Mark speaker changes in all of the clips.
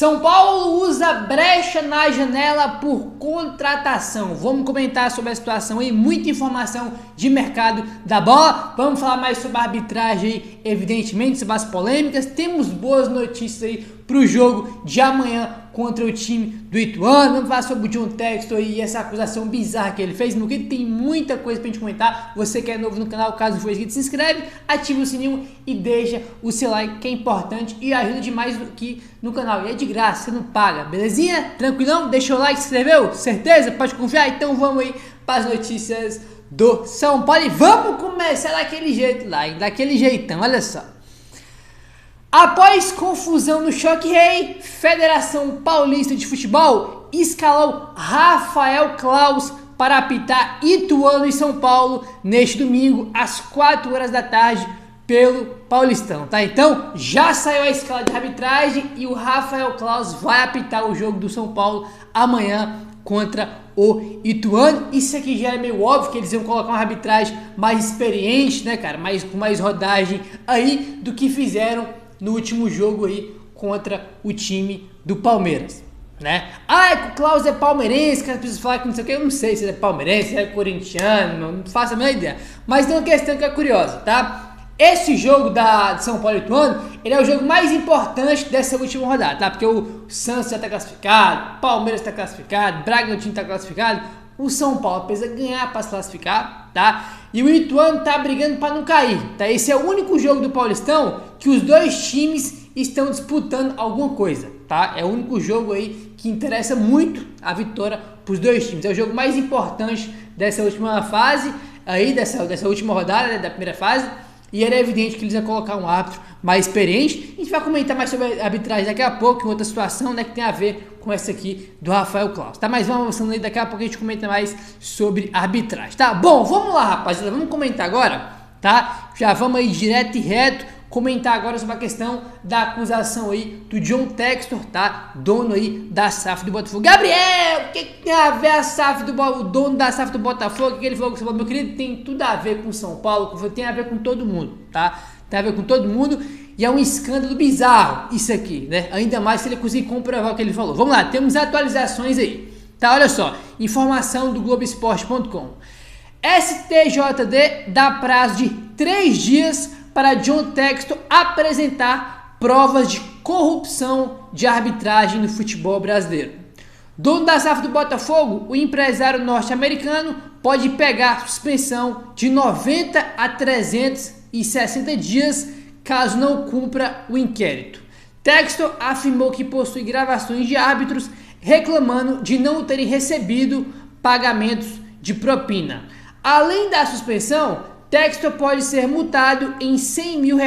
Speaker 1: São Paulo usa brecha na janela por contratação. Vamos comentar sobre a situação aí, muita informação de mercado da bola. Vamos falar mais sobre a arbitragem aí, evidentemente, sobre as polêmicas. Temos boas notícias aí para o jogo de amanhã contra o time do Ituano. Vamos falar sobre o John Textor e essa acusação bizarra que ele fez. No que tem muita coisa pra gente comentar. Você que é novo no canal, caso não for inscrito, se inscreve, ativa o sininho e deixa o seu like, que é importante e ajuda demais aqui no canal. E é de graça, você não paga, belezinha? Tranquilão? Deixa o like, se inscreveu? Certeza? Pode confiar? Então vamos aí para as notícias do São Paulo e vamos começar daquele jeito lá, daquele jeitão, olha só. Após confusão no Choque Rei, Federação Paulista de Futebol escalou Rafael Claus para apitar Ituano e São Paulo neste domingo às 4 horas da tarde pelo Paulistão, tá? Então já saiu a escala de arbitragem e o Rafael Claus vai apitar o jogo do São Paulo amanhã contra o Ituano. Isso aqui já é meio óbvio que eles iam colocar uma arbitragem mais experiente, né, cara? Com mais rodagem aí do que fizeram no último jogo aí contra o time do Palmeiras, né? Ah, o Claus é palmeirense, que as pessoas falam que não sei o que, eu não sei se ele é palmeirense, se ele é corintiano, não faço a menor ideia. Mas tem uma questão que é curiosa, tá? Esse jogo de São Paulo e Ituano, ele é o jogo mais importante dessa última rodada, tá? Porque o Santos já tá classificado, o Palmeiras tá classificado, o Bragantino tá classificado, o São Paulo precisa ganhar para se classificar, tá? E o Ituano tá brigando para não cair, tá? Esse é o único jogo do Paulistão que os dois times estão disputando alguma coisa, tá? É o único jogo aí que interessa muito a vitória para os dois times. É o jogo mais importante dessa última fase, aí dessa última rodada, né, da primeira fase. E era evidente que eles iam colocar um árbitro mais experiente. A gente vai comentar mais sobre a arbitragem daqui a pouco, em outra situação, né, que tem a ver com essa aqui do Rafael Claus, tá? Mas vamos avançando aí, daqui a pouco a gente comenta mais sobre a arbitragem, tá? Bom, vamos lá, rapaziada, vamos comentar agora, tá? Já vamos aí direto e reto comentar agora sobre a questão da acusação aí do John Textor, tá? Dono aí da SAF do Botafogo. Gabriel, o que tem a ver a SAF o dono da SAF do Botafogo? O que ele falou com você? Meu querido, tem tudo a ver com São Paulo, tem a ver com todo mundo, tá? Tem a ver com todo mundo e é um escândalo bizarro isso aqui, né? Ainda mais se ele conseguir comprovar o que ele falou. Vamos lá, temos atualizações aí, tá? Olha só, informação do Globoesporte.com. STJD dá prazo de 3 dias para John Textor apresentar provas de corrupção de arbitragem no futebol brasileiro. Dono da SAF do Botafogo, o empresário norte-americano pode pegar suspensão de 90 a 360 dias caso não cumpra o inquérito. Textor afirmou que possui gravações de árbitros reclamando de não terem recebido pagamentos de propina. Além da suspensão, Textor pode ser multado em R$100 mil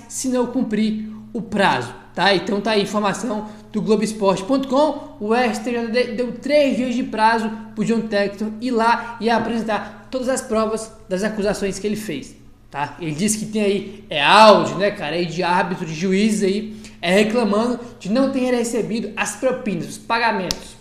Speaker 1: se não cumprir o prazo, tá? Então tá aí a informação do Globoesporte.com. O STJD deu 3 dias de prazo pro John Textor ir lá e apresentar todas as provas das acusações que ele fez, tá? Ele disse que tem aí, áudio, né, cara, aí de árbitro, de juízes aí, reclamando de não ter recebido as propinas, os pagamentos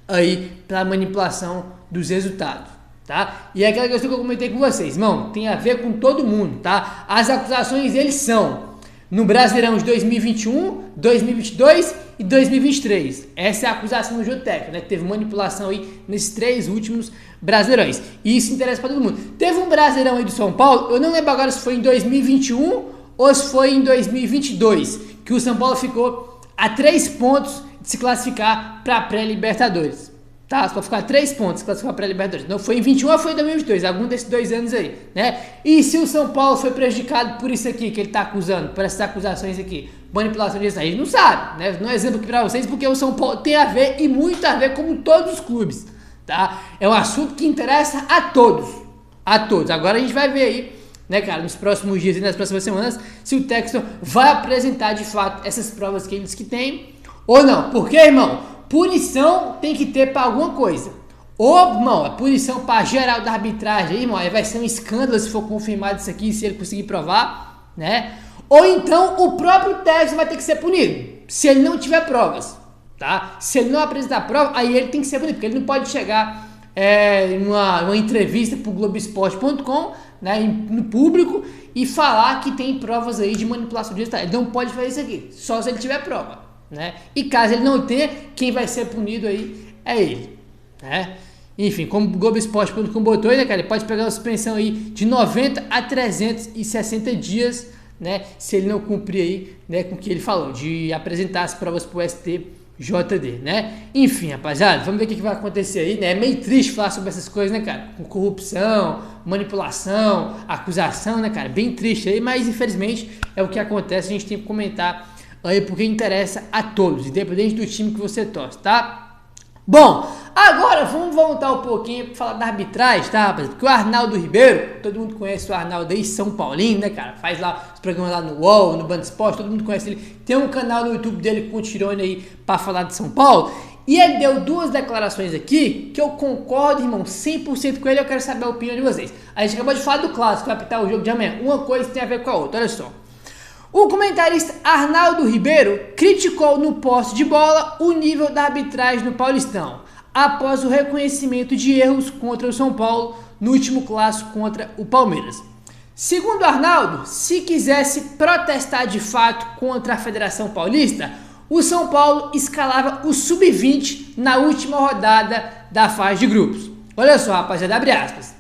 Speaker 1: aí pela manipulação dos resultados. Tá? E é aquela questão que eu comentei com vocês, irmão, tem a ver com todo mundo, tá? As acusações, eles são no Brasileirão de 2021, 2022 e 2023. Essa é a acusação do John Textor, né? Que teve manipulação aí nesses 3 últimos Brasileirões. E isso interessa para todo mundo. Teve um Brasileirão aí do São Paulo, eu não lembro agora se foi em 2021 ou se foi em 2022, que o São Paulo ficou a 3 pontos de se classificar para a pré-Libertadores. Tá, só ficar 3 pontos classificar para a Libertadores. Não foi em 21 ou foi em 2022, algum desses 2 anos aí, né? E se o São Paulo foi prejudicado por isso aqui que ele tá acusando, por essas acusações aqui, manipulação de resultados, a gente não sabe, né? Não é exemplo aqui para vocês, porque o São Paulo tem a ver e muito a ver como todos os clubes, tá? É um assunto que interessa a todos, Agora a gente vai ver aí, né, cara, nos próximos dias e nas próximas semanas, se o Textor vai apresentar de fato essas provas que ele diz que tem ou não. Porque, irmão, punição tem que ter para alguma coisa. Ou, irmão, a punição para geral da arbitragem, aí, irmão, aí vai ser um escândalo se for confirmado isso aqui, se ele conseguir provar, né? Ou então o próprio Textor vai ter que ser punido, se ele não tiver provas, tá? Se ele não apresentar prova, aí ele tem que ser punido, porque ele não pode chegar em uma entrevista para o Globoesporte.com, né, no público, e falar que tem provas aí de manipulação de resultado. Ele não pode fazer isso aqui, só se ele tiver prova. né? E caso ele não tenha, quem vai ser punido aí é ele, né? Enfim, como o Globoesporte.com botou aí, né, cara, ele pode pegar uma suspensão aí de 90 a 360 dias, né, se ele não cumprir aí, né, com o que ele falou, de apresentar as provas pro STJD, né? Enfim, rapaziada, vamos ver o que vai acontecer aí, né? É meio triste falar sobre essas coisas, né, cara? Com corrupção, manipulação, acusação, né, cara? Bem triste aí, mas infelizmente é o que acontece, a gente tem que comentar aí porque interessa a todos, independente do time que você torce, tá? Bom, agora vamos voltar um pouquinho para falar da arbitragem, tá, rapaz? Porque o Arnaldo Ribeiro, todo mundo conhece o Arnaldo aí, São Paulino, né, cara? Faz lá os programas lá no UOL, no Band Esporte, todo mundo conhece ele. Tem um canal no YouTube dele com o Tirone aí para falar de São Paulo. E ele deu duas declarações aqui que eu concordo, irmão, 100% com ele. Eu quero saber a opinião de vocês. A gente acabou de falar do clássico, vai apitar o jogo de amanhã. Uma coisa tem a ver com a outra, olha só. O comentarista Arnaldo Ribeiro criticou no posse de bola o nível da arbitragem no Paulistão, após o reconhecimento de erros contra o São Paulo no último clássico contra o Palmeiras. Segundo Arnaldo, se quisesse protestar de fato contra a Federação Paulista, o São Paulo escalava o Sub-20 na última rodada da fase de grupos. Olha só, rapaziada, abre aspas.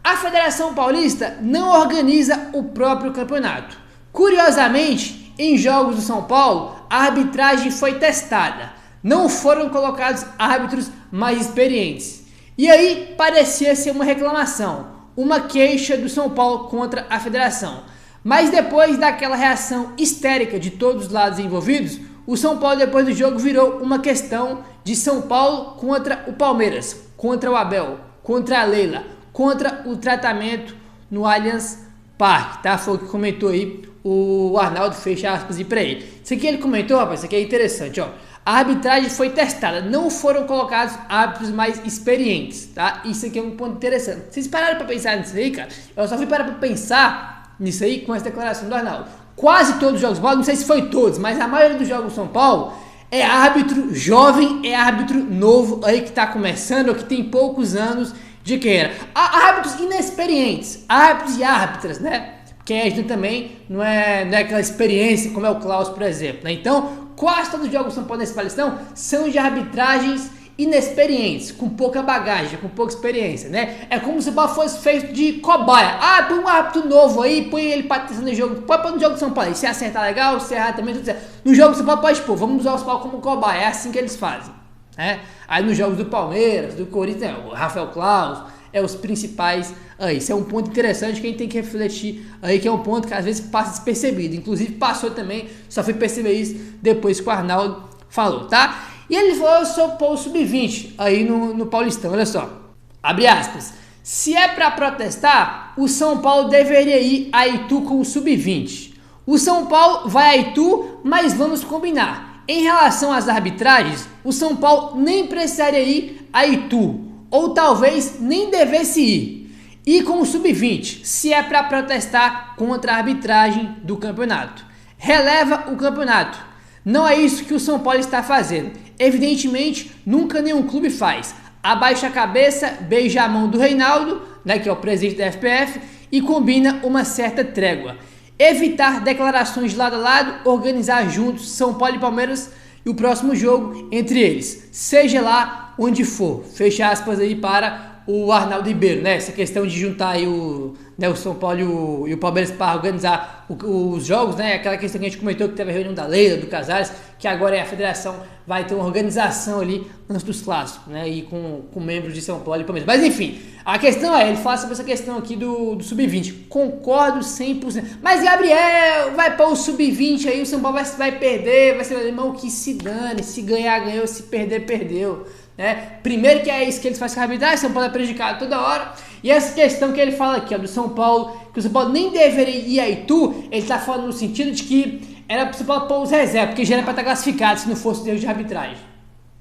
Speaker 1: A Federação Paulista não organiza o próprio campeonato. Curiosamente, em jogos do São Paulo, a arbitragem foi testada. Não foram colocados árbitros mais experientes. E aí parecia ser uma reclamação, uma queixa do São Paulo contra a federação. Mas depois daquela reação histérica de todos os lados envolvidos, o São Paulo depois do jogo virou uma questão de São Paulo contra o Palmeiras, contra o Abel, contra a Leila, contra o tratamento no Allianz Parque, tá? Foi o que comentou aí o Arnaldo, fecha aspas aí pra ele. Isso aqui ele comentou, rapaz, isso aqui é interessante, ó. A arbitragem foi testada, não foram colocados árbitros mais experientes, tá? Isso aqui é um ponto interessante. Vocês pararam pra pensar nisso aí, cara? Eu só fui parar pra pensar nisso aí com essa declaração do Arnaldo. Quase todos os jogos do São Paulo, não sei se foi todos, mas a maioria dos jogos do São Paulo é árbitro jovem, é árbitro novo aí que tá começando, ou que tem poucos anos de carreira. Há árbitros inexperientes, árbitros e árbitras, né? Porque a gente também não é aquela experiência como é o Klaus, por exemplo, né? Então, quase todos os jogos do São Paulo nesse Paulistão são de arbitragens inexperientes, com pouca bagagem, com pouca experiência, né? É como se o São Paulo fosse feito de cobaia. Ah, põe um árbitro novo aí, põe ele para testar no jogo. Pode pôr no jogo do São Paulo aí. Se acertar legal, se errar também, tudo certo. No jogo do São Paulo pode pôr, vamos usar o São Paulo como cobaia. É assim que eles fazem, né? Aí nos jogos do Palmeiras, do Corinthians, o Rafael Klaus, os principais aí. Isso é um ponto interessante que a gente tem que refletir aí, que é um ponto que às vezes passa despercebido. Inclusive passou também, só fui perceber isso depois que o Arnaldo falou, tá? E ele falou, eu sou o Sub-20 aí no Paulistão, olha só. Abre aspas. Se é para protestar, o São Paulo deveria ir a Itu com o Sub-20. O São Paulo vai a Itu, mas vamos combinar. Em relação às arbitragens, o São Paulo nem precisaria ir a Itu, ou talvez nem devesse ir. E com o Sub-20, se é para protestar contra a arbitragem do campeonato. Releva o campeonato. Não é isso que o São Paulo está fazendo. Evidentemente, nunca nenhum clube faz. Abaixa a cabeça, beija a mão do Reinaldo, né, que é o presidente da FPF, e combina uma certa trégua. Evitar declarações de lado a lado, organizar juntos São Paulo e Palmeiras e o próximo jogo entre eles, seja lá onde for. Fecha aspas aí para o Arnaldo Ribeiro, né? Essa questão de juntar aí o São Paulo e o Palmeiras para organizar os jogos, né? Aquela questão que a gente comentou que teve a reunião da Leila, do Casares, que agora é a federação, vai ter uma organização ali antes dos clássicos, né? E com membros de São Paulo e Palmeiras. Mas enfim, a questão é, ele fala sobre essa questão aqui do Sub-20. Concordo 100%. Mas Gabriel, vai para o Sub-20 aí, o São Paulo vai perder, vai ser, irmão, que se dane, se ganhar, ganhou, se perder, perdeu. Né? Primeiro que é isso que eles fazem com a arbitragem, São Paulo é prejudicado toda hora. E essa questão que ele fala aqui, ó, do São Paulo, que o São Paulo nem deveria ir a Itu, ele está falando no sentido de que era para o São Paulo pôr os reservas, porque já era para estar classificado se não fosse erro de arbitragem.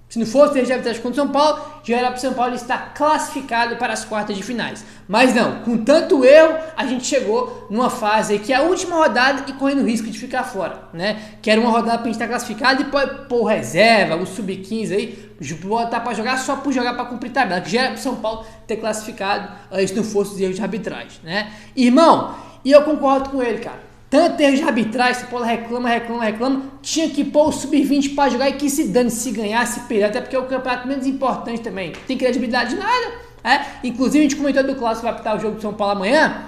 Speaker 1: Se não fosse erro de arbitragem contra o São Paulo, já era para o São Paulo estar classificado para as quartas de finais. Mas não, com tanto erro, a gente chegou numa fase aí que é a última rodada e correndo risco de ficar fora, né? Que era uma rodada para a gente estar classificado e pôr reserva, o Sub-15 aí, botar para jogar só por jogar para cumprir tabela, que já era para o São Paulo ter classificado se não fosse os erros de arbitragem, né? Irmão, e eu concordo com ele, cara. Tanto erro de arbitragem, São Paulo reclama, tinha que pôr o sub-20 para jogar e que se dane, se ganhar, se perder, até porque é o campeonato menos importante também, não tem credibilidade de nada, Inclusive a gente comentou do Clássico que vai apitar o jogo do São Paulo amanhã,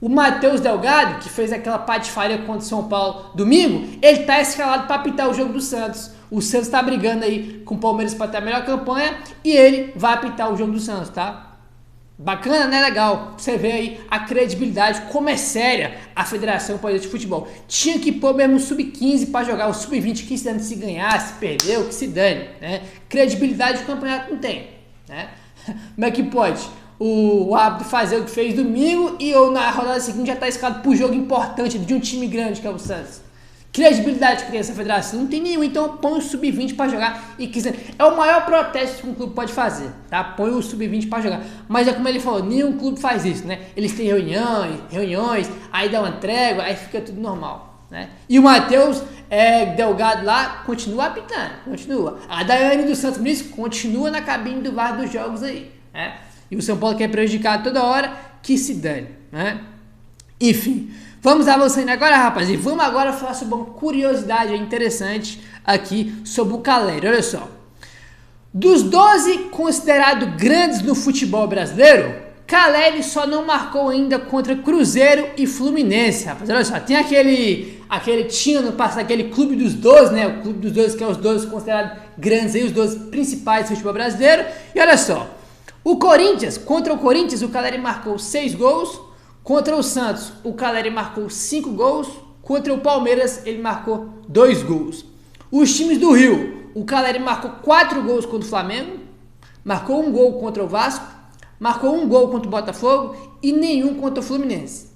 Speaker 1: o Matheus Delgado, que fez aquela patifaria contra o São Paulo domingo, ele tá escalado para apitar o jogo do Santos. O Santos tá brigando aí com o Palmeiras para ter a melhor campanha e ele vai apitar o jogo do Santos, tá? Bacana, né? Legal. Você vê aí a credibilidade, como é séria a Federação Paulista de Futebol. Tinha que pôr mesmo o sub-15 para jogar, o sub-20 que se dane, se ganhar, se perdeu, que se dane, né? Credibilidade o campeonato não tem, né? Como é que pode o árbitro fazer o que fez domingo e ou na rodada seguinte já tá escalado pro jogo importante de um time grande que é o Santos? Credibilidade que tem essa federação não tem nenhum, então põe o sub-20 para jogar e quiser. É o maior protesto que um clube pode fazer, tá? Põe o sub-20 para jogar. Mas é como ele falou, nenhum clube faz isso, né? Eles têm reuniões, aí dá uma trégua, aí fica tudo normal, né? E o Matheus Delgado lá continua apitando, continua. A Daiane dos Santos Muniz continua na cabine do VAR dos jogos aí, né? E o São Paulo que é prejudicado toda hora, que se dane, né? Enfim, vamos avançando agora, rapaz, e vamos agora falar sobre uma curiosidade interessante aqui sobre o Caleri. Olha só, dos 12 considerados grandes no futebol brasileiro, Caleri só não marcou ainda contra Cruzeiro e Fluminense, rapaz. Olha só, tem tinha no passado aquele clube dos 12, né? O clube dos 12 que é os 12 considerados grandes aí, os 12 principais do futebol brasileiro. E olha só, contra o Corinthians, o Caleri marcou 6 gols. Contra o Santos, o Caleri marcou 5 gols. Contra o Palmeiras, ele marcou 2 gols. Os times do Rio, o Caleri marcou 4 gols contra o Flamengo, marcou 1 gol contra o Vasco, marcou 1 gol contra o Botafogo e nenhum contra o Fluminense.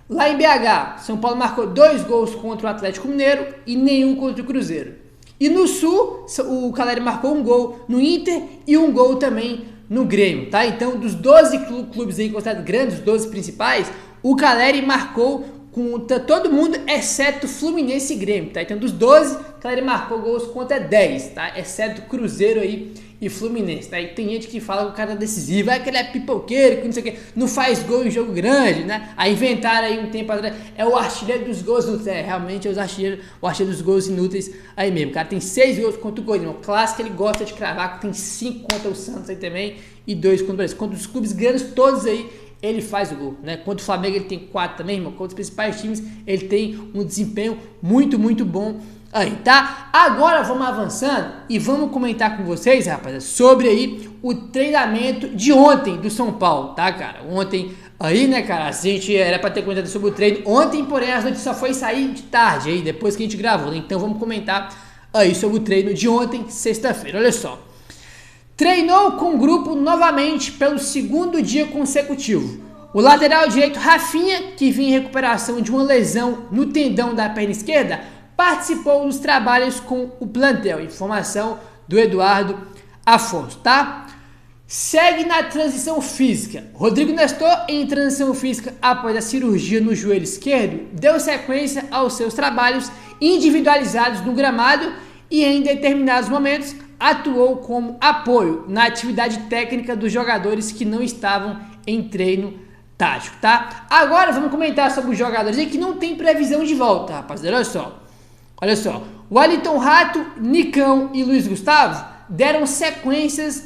Speaker 1: Lá em BH, São Paulo marcou 2 gols contra o Atlético Mineiro e nenhum contra o Cruzeiro. E no Sul, o Caleri marcou 1 gol no Inter e 1 gol também no Grêmio, tá? Então, dos 12 clubes aí considerados grandes, os 12 principais, o Caleri marcou contra todo mundo, exceto Fluminense e Grêmio, tá? Então, dos 12, o Caleri marcou gols contra 10, tá? Exceto Cruzeiro aí e Fluminense, tá? E tem gente que fala que o cara é decisivo, que ele é pipoqueiro, que não sei o que, não faz gol em jogo grande, né? Aí inventaram aí um tempo atrás, é o artilheiro dos gols inúteis, realmente é o artilheiro dos gols inúteis aí mesmo, o cara tem 6 gols contra o Corinthians, o clássico ele gosta de cravar, tem 5 contra o Santos aí também e 2 contra o Brasil, contra os clubes grandes todos aí, ele faz o gol, né? Contra o Flamengo ele tem 4 também, irmão. Contra os principais times ele tem um desempenho muito, muito bom aí, tá? Agora vamos avançando e vamos comentar com vocês, rapaziada, sobre aí o treinamento de ontem do São Paulo, tá, cara? Ontem aí, né, cara, a gente era pra ter comentado sobre o treino ontem, porém as notícias só foi sair de tarde aí, depois que a gente gravou, né? Então vamos comentar aí sobre o treino de ontem, sexta-feira, olha só. Treinou com o grupo novamente pelo 2º dia consecutivo. O lateral direito Rafinha, que vinha em recuperação de uma lesão no tendão da perna esquerda, participou dos trabalhos com o plantel. Informação do Eduardo Afonso, tá? Segue na transição física. Rodrigo Nestor, em transição física após a cirurgia no joelho esquerdo, deu sequência aos seus trabalhos individualizados no gramado e em determinados momentos atuou como apoio na atividade técnica dos jogadores que não estavam em treino tático, tá? Agora vamos comentar sobre os jogadores aí que não tem previsão de volta, rapaziada. Olha só. O Wellington Rato, Nicão e Luiz Gustavo deram sequência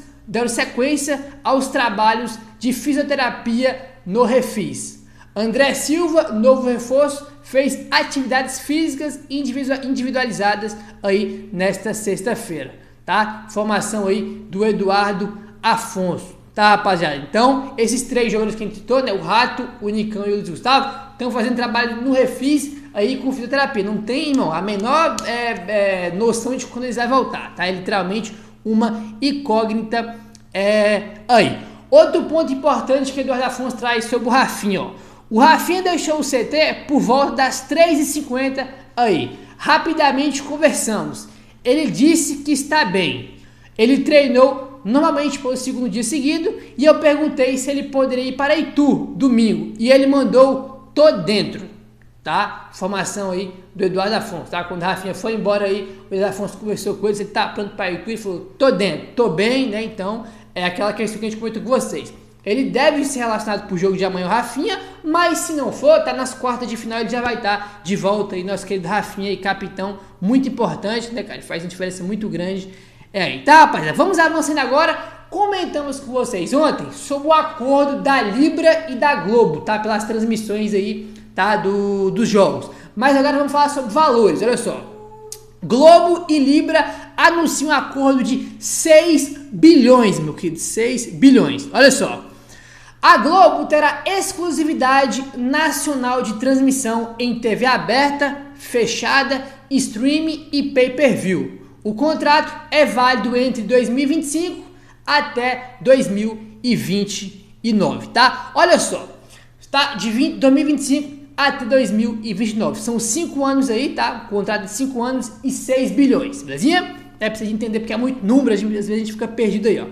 Speaker 1: aos trabalhos de fisioterapia no Refis. André Silva, novo reforço, fez atividades físicas individualizadas aí nesta sexta-feira, tá? Informação aí do Eduardo Afonso, tá, rapaziada? Então, esses 3 jogadores que a gente citou, né? O Rato, o Nicão e o Luiz Gustavo, estão fazendo trabalho no Refis aí com fisioterapia. Não tem, irmão, a menor noção de quando eles vão voltar, tá? É literalmente uma incógnita aí. Outro ponto importante que o Eduardo Afonso traz sobre o Rafinha, ó. O Rafinha deixou o CT por volta das 3h50 aí. Rapidamente conversamos. Ele disse que está bem. Ele treinou normalmente pelo 2º dia seguido e eu perguntei se ele poderia ir para Itu domingo e ele mandou "tô dentro", tá? Informação aí do Eduardo Afonso, tá? Quando o Rafinha foi embora aí, o Eduardo Afonso conversou com ele, ele tá pronto para Itu e falou "tô dentro, tô bem", né? Então é aquela questão que a gente comentou com vocês. ele deve ser relacionado para o jogo de amanhã, o Rafinha, mas se não for, tá nas quartas de final, ele já vai estar de volta aí, nosso querido Rafinha aí, capitão, muito importante, né, cara, ele faz uma diferença muito grande. Tá, rapaziada, vamos avançando agora. Comentamos com vocês ontem sobre o acordo da Libra e da Globo, tá, pelas transmissões aí, tá, dos jogos. Mas agora vamos falar sobre valores, olha só. Globo e Libra anunciam um acordo de 6 bilhões, meu querido, 6 bilhões. Olha só, a Globo terá exclusividade nacional de transmissão em TV aberta, fechada, streaming e pay-per-view. O contrato é válido entre 2025 até 2029, tá? Olha só, tá? De 2025 até 2029. São 5 anos aí, tá? Contrato de 5 anos e 6 bilhões, belezinha? É pra você entender porque é muito número, às vezes a gente fica perdido aí, ó.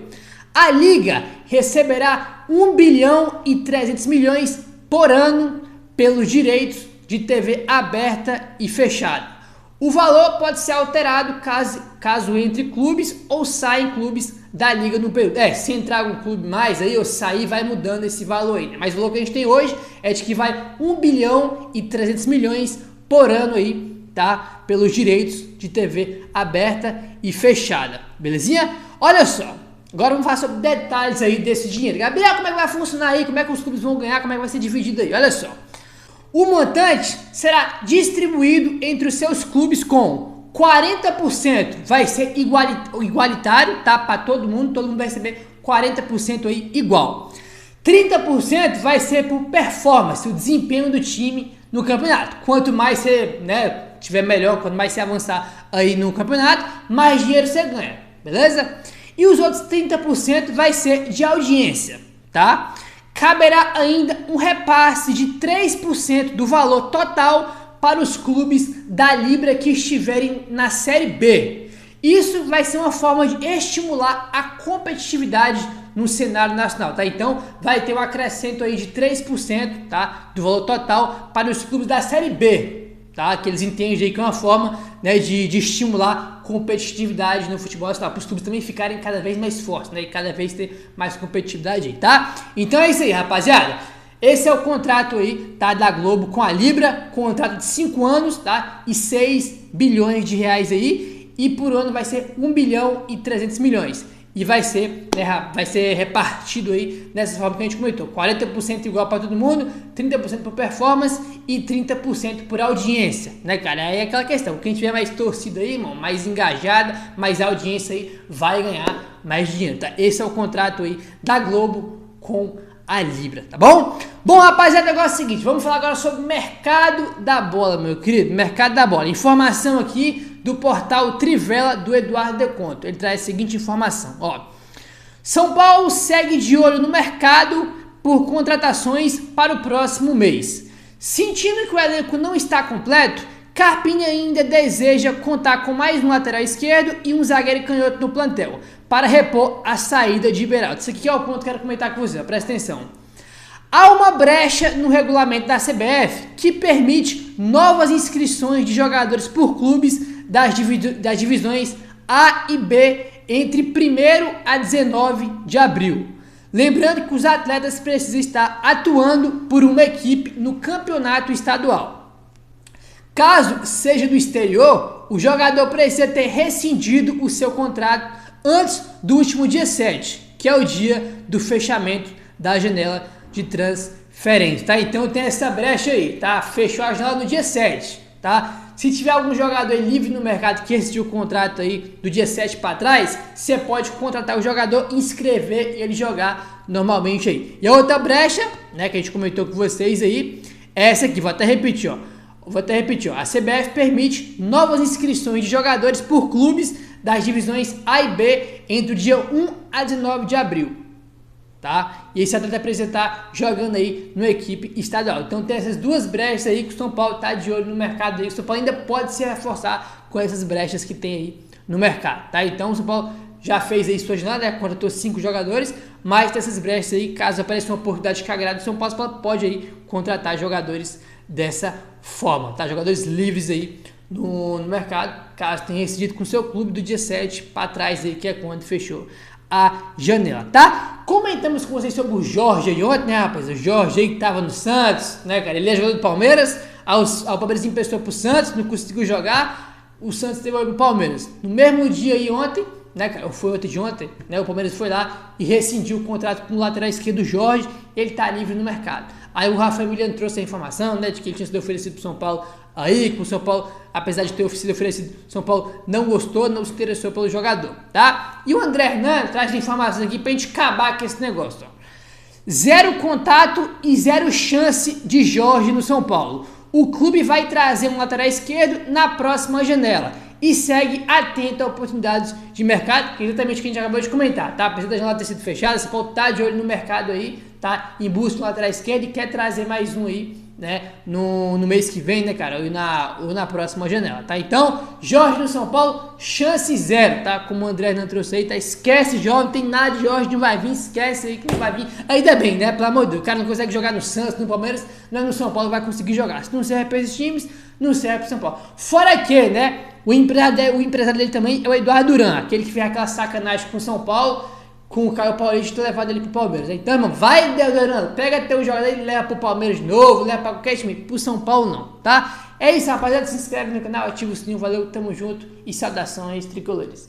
Speaker 1: A Liga receberá 1 bilhão e 300 milhões por ano pelos direitos de TV aberta e fechada. O valor pode ser alterado caso entre clubes ou saiam clubes da Liga no período. Se entrar um clube mais aí ou sair, vai mudando esse valor aí, né? Mas o valor que a gente tem hoje é de que vai 1 bilhão e 300 milhões por ano aí, tá? Pelos direitos de TV aberta e fechada, belezinha? Olha só, agora vamos falar sobre detalhes aí desse dinheiro. Gabriel, como é que vai funcionar aí? Como é que os clubes vão ganhar? Como é que vai ser dividido aí? Olha só. O montante será distribuído entre os seus clubes com 40% vai ser igualitário, tá? Para todo mundo vai receber 40% aí igual. 30% vai ser por performance, o desempenho do time no campeonato. Quanto mais você, né, tiver melhor, quanto mais você avançar aí no campeonato, mais dinheiro você ganha, beleza? E os outros 30% vai ser de audiência, tá? Caberá ainda um repasse de 3% do valor total para os clubes da Libra que estiverem na Série B. Isso vai ser uma forma de estimular a competitividade no cenário nacional, tá? Então, vai ter um acrescento aí de 3%, tá? Do valor total para os clubes da Série B, tá? Que eles entendem aí que é uma forma, né, de estimular competitividade no futebol nacional, para os clubes também ficarem cada vez mais fortes, né? E cada vez ter mais competitividade aí, tá? Então é isso aí, rapaziada. Esse é o contrato aí, tá? Da Globo com a Libra, contrato de 5 anos, tá? E 6 bilhões de reais aí, e por ano vai ser 1 bilhão e 300 milhões. E vai ser, né, vai ser repartido aí nessa forma que a gente comentou, 40% igual para todo mundo, 30% por performance e 30% por audiência, né, cara? Aí é aquela questão, quem tiver mais torcida aí, irmão, mais engajada, mais audiência aí, vai ganhar mais dinheiro, tá? Esse é o contrato aí da Globo com a Libra, tá bom? Bom, rapaziada, o negócio é o seguinte, vamos falar agora sobre o mercado da bola, meu querido, mercado da bola. Informação aqui do portal Trivela do Eduardo Deconto. Ele traz a seguinte informação, ó. São Paulo segue de olho no mercado por contratações para o próximo mês. Sentindo que o elenco não está completo, Carpini ainda deseja contar com mais um lateral esquerdo e um zagueiro canhoto no plantel, para repor a saída de Beraldo. Isso aqui é o ponto que eu quero comentar com você, ó, presta atenção. Há uma brecha no regulamento da CBF que permite novas inscrições de jogadores por clubes das divisões A e B entre 1º a 19 de abril. Lembrando que os atletas precisam estar atuando por uma equipe no campeonato estadual. Caso seja do exterior, o jogador precisa ter rescindido o seu contrato antes do último dia 7, que é o dia do fechamento da janela de transferência, tá? Então tem essa brecha aí, tá? Fechou a janela no dia 7, tá? Se tiver algum jogador livre no mercado que rescindiu o contrato aí do dia 7 para trás, você pode contratar o jogador, inscrever e ele jogar normalmente aí. E a outra brecha, né, que a gente comentou com vocês aí, é essa aqui, vou até repetir, ó. A CBF permite novas inscrições de jogadores por clubes das divisões A e B entre o dia 1 a 19 de abril. Tá? E esse atleta precisa estar jogando aí numa equipe estadual. Então tem essas duas brechas aí que o São Paulo está de olho no mercado aí. O São Paulo ainda pode se reforçar com essas brechas que tem aí no mercado, tá? Então o São Paulo já fez aí sua jornada, né? Contratou 5 jogadores, mas tem essas brechas aí, caso apareça uma oportunidade que agrada, o São Paulo pode aí contratar jogadores dessa forma, tá? Jogadores livres aí no mercado, caso tenha rescindido com o seu clube do dia 7 para trás aí, que é quando fechou a janela, tá? Comentamos com vocês sobre o Jorge aí ontem, né, rapaz? O Jorge aí que tava no Santos, né, cara? Ele é jogador do Palmeiras, o Palmeiras emprestou pro Santos, não conseguiu jogar, o Santos teve pro Palmeiras. No mesmo dia aí ontem, né, cara? Foi ontem de ontem, né? O Palmeiras foi lá e rescindiu o contrato com o lateral esquerdo Jorge, ele tá livre no mercado. Aí o Rafael Emiliano trouxe a informação, né, de que ele tinha sido oferecido pro São Paulo aí, com o São Paulo, apesar de ter sido oferecido, São Paulo não gostou, não se interessou pelo jogador, tá? E o André Hernandes traz informações aqui pra gente acabar com esse negócio, ó. 0 contato e 0 chance de Jorge no São Paulo. O clube vai trazer um lateral esquerdo na próxima janela e segue atento a oportunidades de mercado, que é exatamente o que a gente acabou de comentar, tá? Apesar da janela ter sido fechada, São Paulo tá de olho no mercado aí, tá? Em busca do lateral esquerdo e quer trazer mais um aí, né? No mês que vem, né, cara? Ou na próxima janela, tá? Então, Jorge no São Paulo, chance 0, tá? Como o André não trouxe aí, tá? Esquece Jorge, não tem nada de Jorge, não vai vir, esquece aí que não vai vir. Ainda bem, né? Pelo amor de Deus, o cara não consegue jogar no Santos, no Palmeiras, não é no São Paulo, vai conseguir jogar. Se não serve para esses times, não serve para São Paulo. Fora que, né? O empresário dele também é o Eduardo Duran, aquele que fez aquela sacanagem com o São Paulo, com o Caio Paulista, ter levado ele pro Palmeiras. Então, mano, vai, Duran, pega teu jogador e leva pro Palmeiras de novo, leva pra qualquer time, pro São Paulo não, tá? É isso, rapaziada, se inscreve no canal, ativa o sininho, valeu, tamo junto e saudações tricolores.